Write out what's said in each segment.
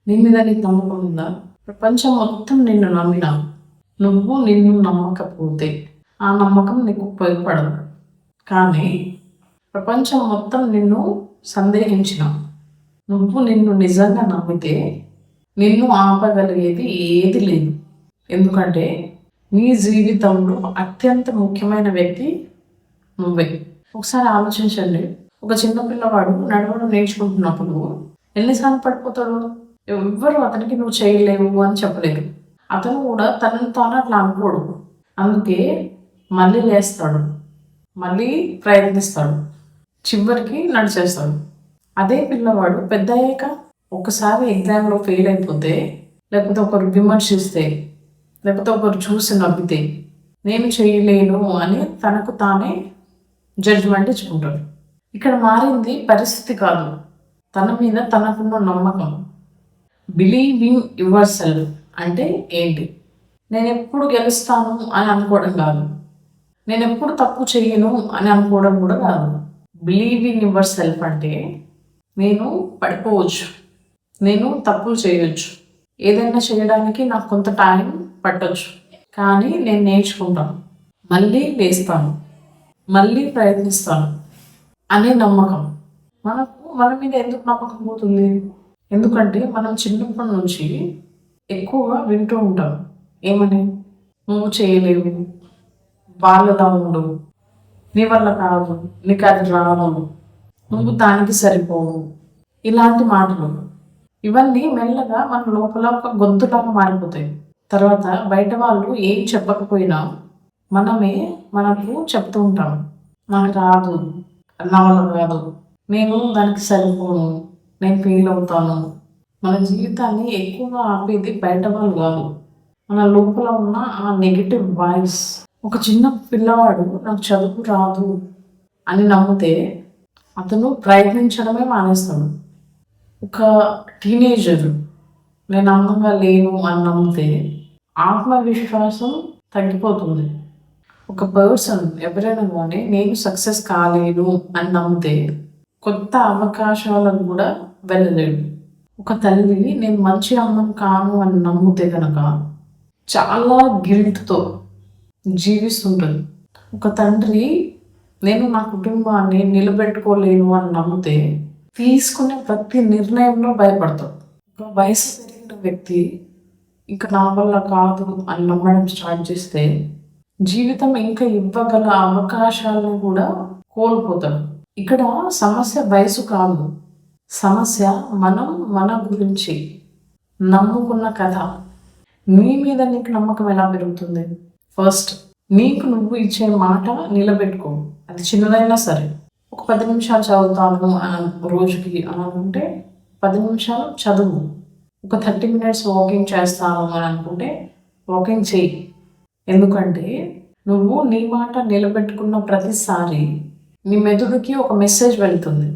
నీ మీద నీకు నమ్మకం ఉందా? ప్రపంచం మొత్తం నిన్ను నమ్మినా నువ్వు నిన్ను నమ్మకపోతే ఆ నమ్మకం నీకు ఉపయోగపడదు. కానీ ప్రపంచం మొత్తం నిన్ను సందేహించిన నువ్వు నిన్ను నిజంగా నమ్మితే నిన్ను ఆపగలిగేది ఏది లేదు. ఎందుకంటే నీ జీవితంలో అత్యంత ముఖ్యమైన వ్యక్తి నువ్వే. ఒకసారి ఆలోచించండి, ఒక చిన్న పిల్లవాడు నడవడం నేర్చుకుంటున్నప్పుడు ఎన్నిసార్లు పడిపోతాడు? ఎవ్వరు అతనికి నువ్వు చేయలేవు అని చెప్పలేరు. అతను కూడా తనను తాను అట్లా అనుకోడు. అందుకే మళ్ళీ లేస్తాడు, మళ్ళీ ప్రయత్నిస్తాడు, చివరికి నడిచేస్తాడు. అదే పిల్లవాడు పెద్ద అయ్యాక ఒకసారి ఎగ్జామ్లో ఫెయిల్ అయిపోతే, లేకపోతే ఒకరు విమర్శిస్తే, లేకపోతే ఒకరు చూసి నవ్వితే నేను చేయలేను అని తనకు తానే జడ్జిమెంట్ ఇచ్చుకుంటాడు. ఇక్కడ మారింది పరిస్థితి కాదు, తన మీద తనకున్న నమ్మకం. బిలీవ్ ఇన్ యువర్ సెల్ఫ్ అంటే ఏంటి? నేను ఎప్పుడు గెలుస్తాను అని అనుకోవడం కాదు, నేను ఎప్పుడు తప్పు చేయను అని అనుకోవడం కూడా కాదు. బిలీవ్ ఇన్ యువర్ సెల్ఫ్ అంటే నేను పడిపోవచ్చు, నేను తప్పులు చేయొచ్చు, ఏదైనా చేయడానికి నాకు కొంత టైం పట్టొచ్చు, కానీ నేను నేర్చుకుంటాను, మళ్ళీ లేస్తాను, మళ్ళీ ప్రయత్నిస్తాను అనే నమ్మకం. మన మీద ఎందుకు నమ్మకం పోతుంది? ఎందుకంటే మనం చిన్నప్పటి నుంచి ఎక్కువగా వింటూ ఉంటాం. ఏమని? నువ్వు చేయలేవు, వాళ్ళలా ఉండు, నీ వల్ల కాదు, నీకు అది రాదు, నువ్వు దానికి సరిపోవు, ఇలాంటి మాటలు. ఇవన్నీ మెల్లగా మన లోపల ఒక గొంతులాగా మారిపోతాయి. తర్వాత బయట వాళ్ళు ఏం చెప్పకపోయినా మనమే మనకు చెప్తూ ఉంటాం, నాకు రాదు, నా వల్ల కాదు, నేను దానికి సరిపోను, నేను ఫెయిల్ అవుతాను. మన జీవితాన్ని ఎక్కువగా ఆపేది బయట వాళ్ళు కాదు, మన లోపల ఉన్న ఆ నెగిటివ్ వాయిస్. ఒక చిన్న పిల్లవాడు నాకు చదువు రాదు అని నమ్మితే అతను ప్రయత్నించడమే మానేస్తాడు. ఒక టీనేజర్ నేను అందంగా లేను అని నమ్మితే ఆత్మవిశ్వాసం తగ్గిపోతుంది. ఒక పర్సన్ ఎవరైనా కానీ నేను సక్సెస్ కాలేను అని నమ్మితే కొత్త అవకాశాలను కూడా వెళ్ళలేడు. ఒక తల్లి నేను మంచి అమ్మను కాను అని నమ్మితే కనుక చాలా గిల్ట్తో జీవిస్తుంటుంది. ఒక తండ్రి నేను నా కుటుంబాన్ని నిలబెట్టుకోలేను అని నమ్మితే తీసుకునే ప్రతి నిర్ణయంలో భయపడతాడు. ఒక వయసు పెరిగిన వ్యక్తి ఇంకా నా వల్ల కాదు అని నమ్మడం స్టార్ట్ చేస్తే జీవితం ఇంకా ఇవ్వగల అవకాశాలను కూడా కోల్పోతాడు. ఇక్కడ సమస్య వయసు కాదు, సమస్య మనం మన గురించి నమ్ముకున్న కథ. నీ మీద నీకు నమ్మకం ఎలా పెరుగుతుంది? ఫస్ట్ నీకు నువ్వు ఇచ్చే మాట నిలబెట్టుకో, అది చిన్నదైనా సరే. ఒక 10 నిమిషాలు చదువుతాను రోజుకి అని అనుకుంటే 10 నిమిషాలు చదువు. ఒక 30 minutes వాకింగ్ చేస్తాను అని అనుకుంటే వాకింగ్ చేయి. ఎందుకంటే నువ్వు నీ మాట నిలబెట్టుకున్న ప్రతిసారి నీ మెదడుకి ఒక మెసేజ్ వెళ్తుంది,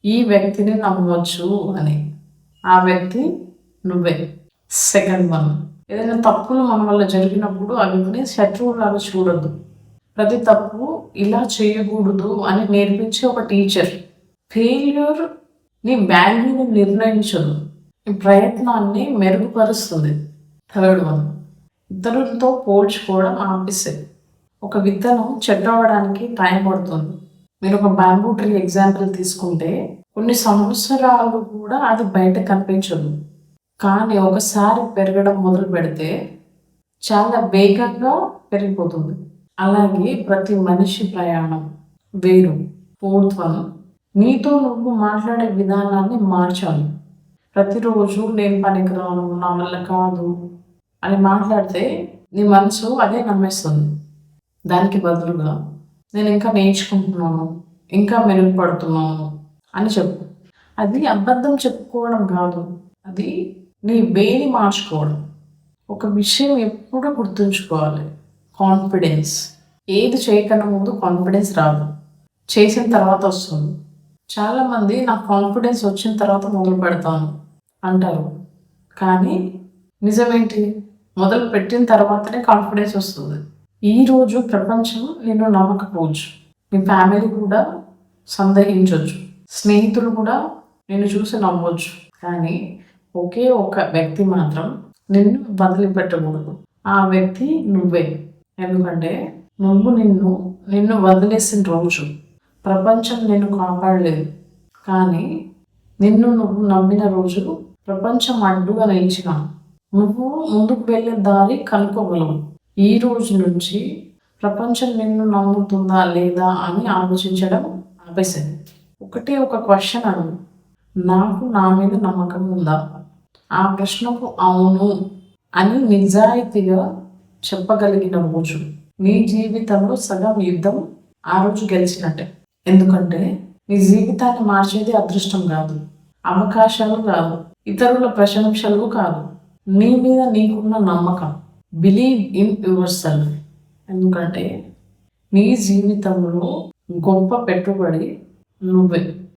ఈ వ్యక్తిని నమ్మవచ్చు అని. ఆ వ్యక్తి నువ్వే. సెకండ్ వన్, ఏదైనా తప్పులు మన వల్ల జరిగినప్పుడు అవిని శత్రువులాగా చూడద్దు. ప్రతి తప్పు ఇలా చేయకూడదు అని నేర్పించే ఒక టీచర్. ఫెయిల్యూర్ నీ వాల్యూని నిర్ణయించదు, నీ ప్రయత్నాన్ని మెరుగుపరుస్తుంది. థర్డ్ వన్, ఇతరులతో పోల్చుకోవడం ఆపేసే. ఒక విత్తనం చెట్టు అవ్వడానికి టైం పడుతుంది. మీరు ఒక బ్యాంబూ ట్రీ ఎగ్జాంపుల్ తీసుకుంటే కొన్ని సంవత్సరాలు కూడా అది బయట కనిపించదు, కానీ ఒకసారి పెరగడం మొదలు పెడితే చాలా వేగంగా పెరిగిపోతుంది. అలాగే ప్రతి మనిషి ప్రయాణం వేరు. ఫోర్త్ వన్, నీతో నువ్వు మాట్లాడే విధానాన్ని మార్చాలి. ప్రతిరోజు నేను పనికిరాను, నా వల్ల కాదు అని మాట్లాడితే నీ మనసు అదే నమ్మేస్తుంది. దానికి బదులుగా నేను ఇంకా నేర్చుకుంటున్నాను, ఇంకా మెరుగుపడుతున్నాను అని చెప్పు. అది అబద్ధం చెప్పుకోవడం కాదు, అది నీ వేని మార్చుకోవడం. ఒక విషయం ఎప్పుడూ గుర్తుంచుకోవాలి, కాన్ఫిడెన్స్. ఏది చేయకన్నా ముందు కాన్ఫిడెన్స్ రాదు, చేసిన తర్వాత వస్తుంది. చాలామంది నాకు కాన్ఫిడెన్స్ వచ్చిన తర్వాత మొదలు పెడతాను అంటారు, కానీ నిజమేంటి? మొదలు పెట్టిన తర్వాతనే కాన్ఫిడెన్స్ వస్తుంది. ఈరోజు ప్రపంచం నిన్ను నమ్మకపోవచ్చు, నీ ఫ్యామిలీ కూడా సందేహించవచ్చు, స్నేహితులు కూడా నిన్ను చూసి నవ్వచ్చు, కానీ ఒకే ఒక వ్యక్తి మాత్రం నిన్ను వదిలిపెట్టకూడదు. ఆ వ్యక్తి నువ్వే. ఎందుకంటే నువ్వు నిన్ను వదిలేసిన రోజు ప్రపంచం నిన్ను కాపాడలేదు. కానీ నువ్వు నమ్మిన రోజు ప్రపంచం అడ్డుగా నిలిచిన నువ్వు ముందుకు వెళ్ళే దారి కనుక్కోగలవు. ఈ రోజు నుంచి ప్రపంచం నిన్ను నమ్ముతుందా లేదా అని ఆలోచించడం ఆపేసింది. ఒకటే ఒక క్వశ్చన్ అడుగు, నాకు నా మీద నమ్మకం ఉందా? ఆ ప్రశ్నకు అవును అని నిజాయితీగా చెప్పగలిగిన రోజు నీ జీవితంలో సగం యుద్ధం ఆ రోజు గెలిచినట్టే. ఎందుకంటే నీ జీవితాన్ని మార్చేది అదృష్టం కాదు, అవకాశాలు కాదు, ఇతరుల ప్రశంసలు కాదు, నీ మీద నీకున్న నమ్మకం. Believe in your self. ఎందుకంటే నీ జీవితంలో గొప్ప పెట్టుబడి నువ్వే.